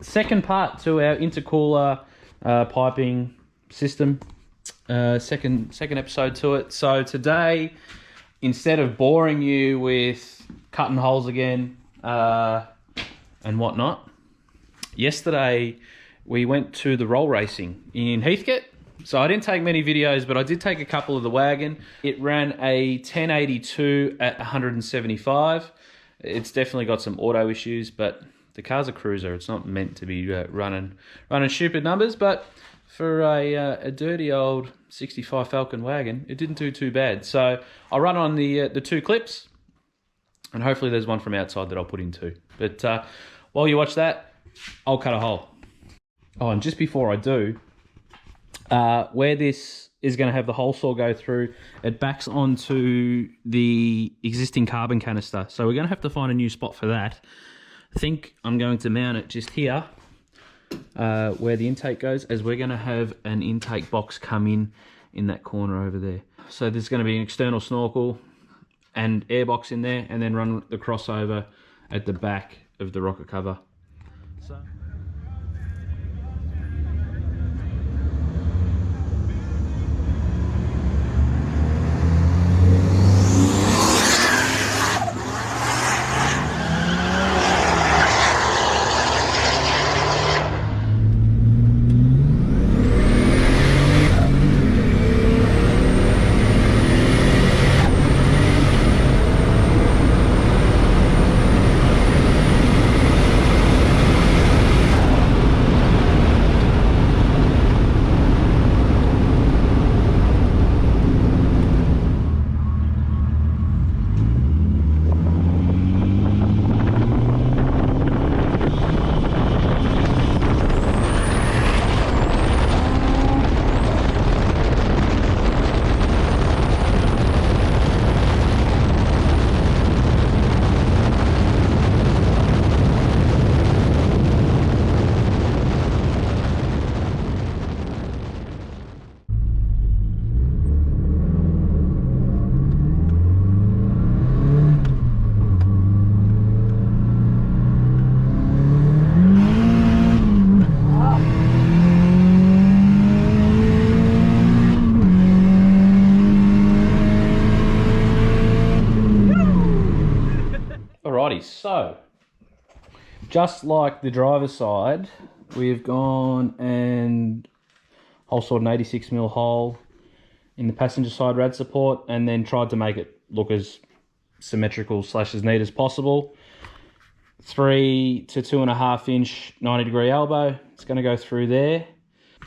second part to our intercooler piping system. Second episode to it. So today, instead of boring you with cutting holes again and whatnot, yesterday we went to the roll racing in Heathcote. So I didn't take many videos, but I did take a couple of the Wagon. It ran a 1082 at 175. It's definitely got some auto issues, but the car's a cruiser. It's not meant to be running stupid numbers, but for a dirty old 65 Falcon Wagon, it didn't do too bad. So I'll run on the 2 clips, and hopefully there's one from outside that I'll put in too. But while you watch that, I'll cut a hole. Oh, and just before I do, where this is going to have the hole saw go through, it backs onto the existing carbon canister. So we're going to have to find a new spot for that. I think I'm going to mount it just here where the intake goes, as we're going to have an intake box come in that corner over there. So there's going to be an external snorkel and air box in there, and then run the crossover at the back of the rocket cover. So so, just like the driver's side, we've gone and hole sawed an 86mm hole in the passenger side rad support, and then tried to make it look as symmetrical / as neat as possible. 3 to 2.5 inch 90-degree elbow. It's going to go through there.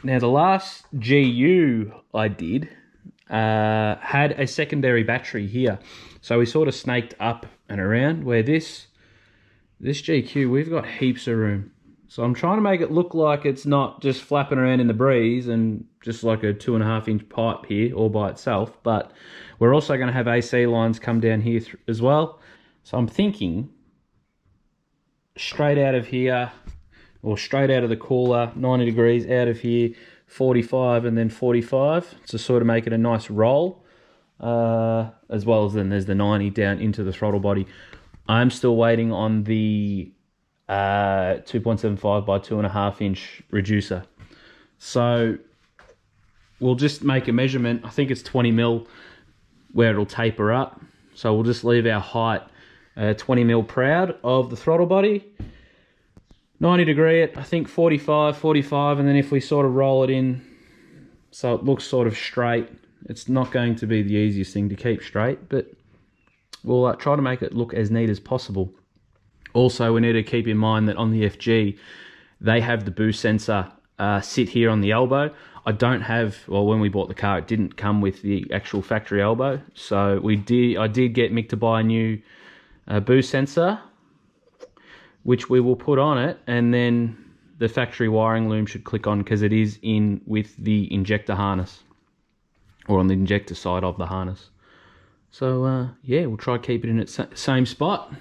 Now the last GU I did had a secondary battery here, so we sort of snaked up and around, where this GQ, we've got heaps of room. So I'm trying to make it look like it's not just flapping around in the breeze and just like a 2.5 inch pipe here all by itself, but we're also going to have AC lines come down here as well. So I'm thinking straight out of here, or straight out of the cooler, 90 degrees out of here, 45 and then 45 to sort of make it a nice roll, as well as then there's the 90 down into the throttle body. I'm still waiting on the 2.75 by 2.5 inch reducer. So we'll just make a measurement. I think it's 20mm where it'll taper up. So we'll just leave our height 20mm proud of the throttle body. 90 degree at, I think 45, and then if we sort of roll it in so it looks sort of straight, it's not going to be the easiest thing to keep straight, but we'll try to make it look as neat as possible. Also, we need to keep in mind that on the FG, they have the boost sensor sit here on the elbow. I don't have, well, when we bought the car, it didn't come with the actual factory elbow. So I did get Mick to buy a new boost sensor, which we will put on it, and then the factory wiring loom should click on because it is in with the injector harness, or on the injector side of the harness. So yeah, we'll try to keep it in its same spot.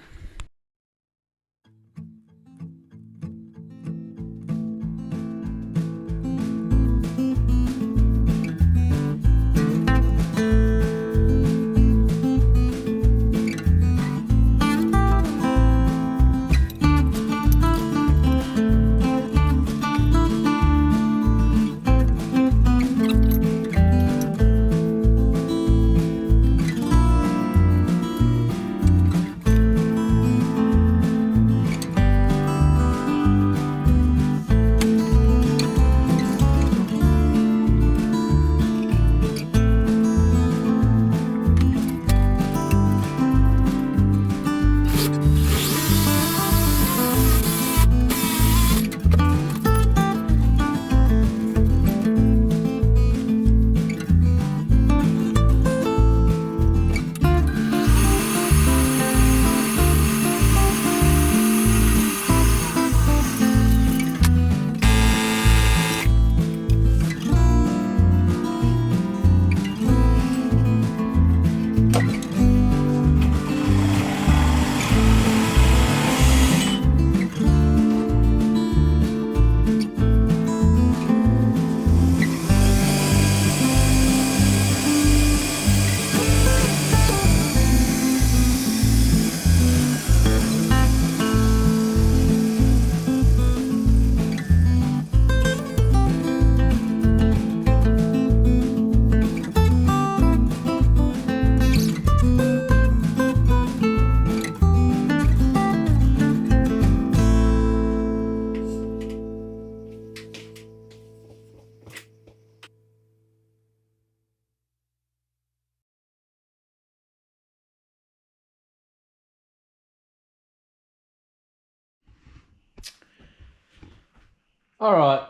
All right,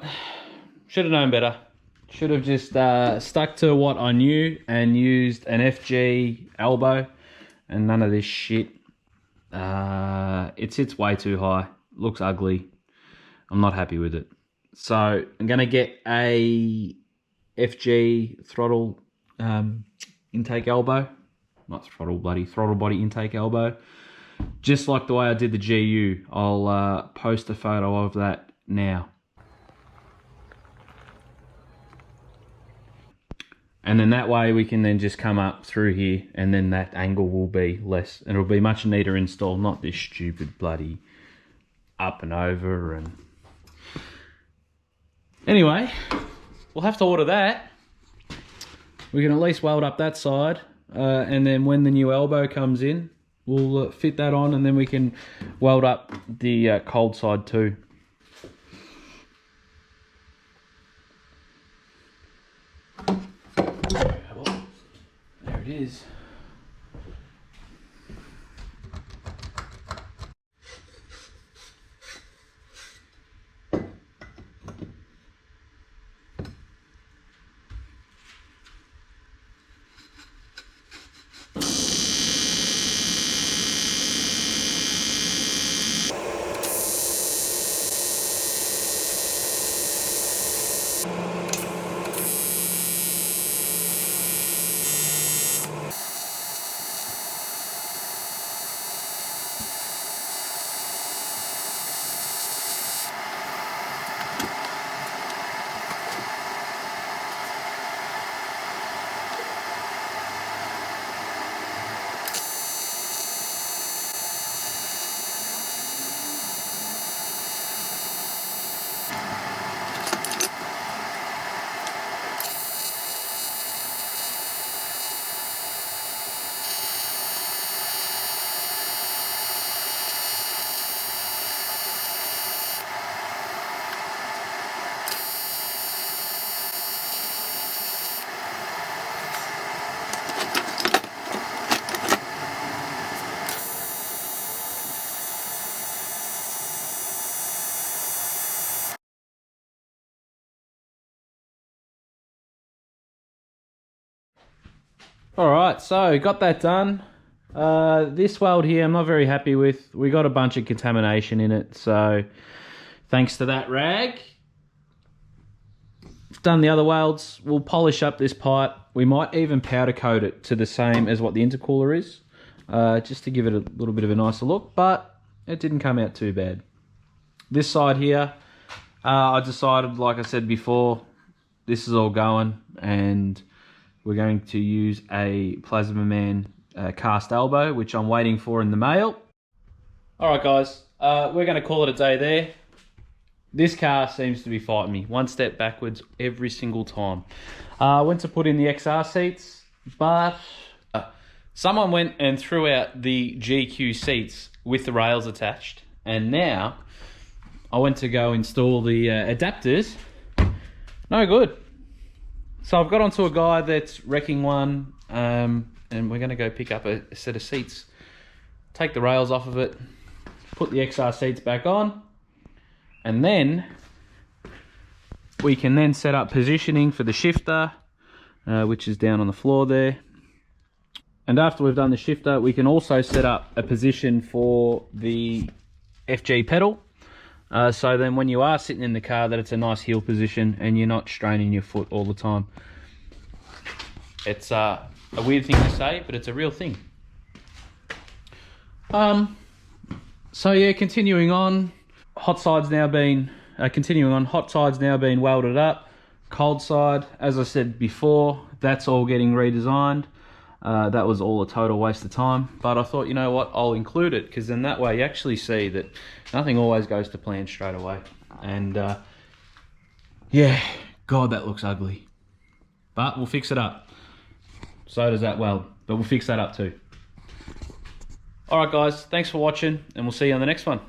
should have known better. Should have just stuck to what I knew and used an FG elbow and none of this shit. It sits way too high, looks ugly. I'm not happy with it. So I'm gonna get a FG throttle intake elbow. Not throttle body intake elbow. Just like the way I did the GU. I'll post a photo of that now. And then that way we can then just come up through here and then that angle will be less. And it'll be much neater install, not this stupid bloody up and over. And anyway, we'll have to order that. We can at least weld up that side. And then when the new elbow comes in, we'll fit that on and then we can weld up the cold side too. There it is. All right, so got that done. This weld here I'm not very happy with. We got a bunch of contamination in it, so thanks to that rag. Done the other welds. We'll polish up this pipe. We might even powder coat it to the same as what the intercooler is, just to give it a little bit of a nicer look, but it didn't come out too bad. This side here, I decided, like I said before, this is all going, and we're going to use a Plasma Man cast elbow, which I'm waiting for in the mail. All right, guys, we're going to call it a day there. This car seems to be fighting me. One step backwards every single time. I went to put in the XR seats, but someone went and threw out the GQ seats with the rails attached. And now I went to go install the adapters. No good. So I've got onto a guy that's wrecking one, and we're going to go pick up a set of seats, take the rails off of it, put the XR seats back on, and then we can then set up positioning for the shifter, which is down on the floor there. And after we've done the shifter, we can also set up a position for the FG pedal. So then when you are sitting in the car, that it's a nice heel position and you're not straining your foot all the time. It's a weird thing to say, but it's a real thing. So yeah, continuing on, hot side's now been welded up. Cold side, as I said before, that's all getting redesigned. That was all a total waste of time, but I thought, you know what, I'll include it, because then that way you actually see that nothing always goes to plan straight away. And yeah, God, that looks ugly, but we'll fix it up. So does that weld, but we'll fix that up too. All right, guys, thanks for watching, and we'll see you on the next one.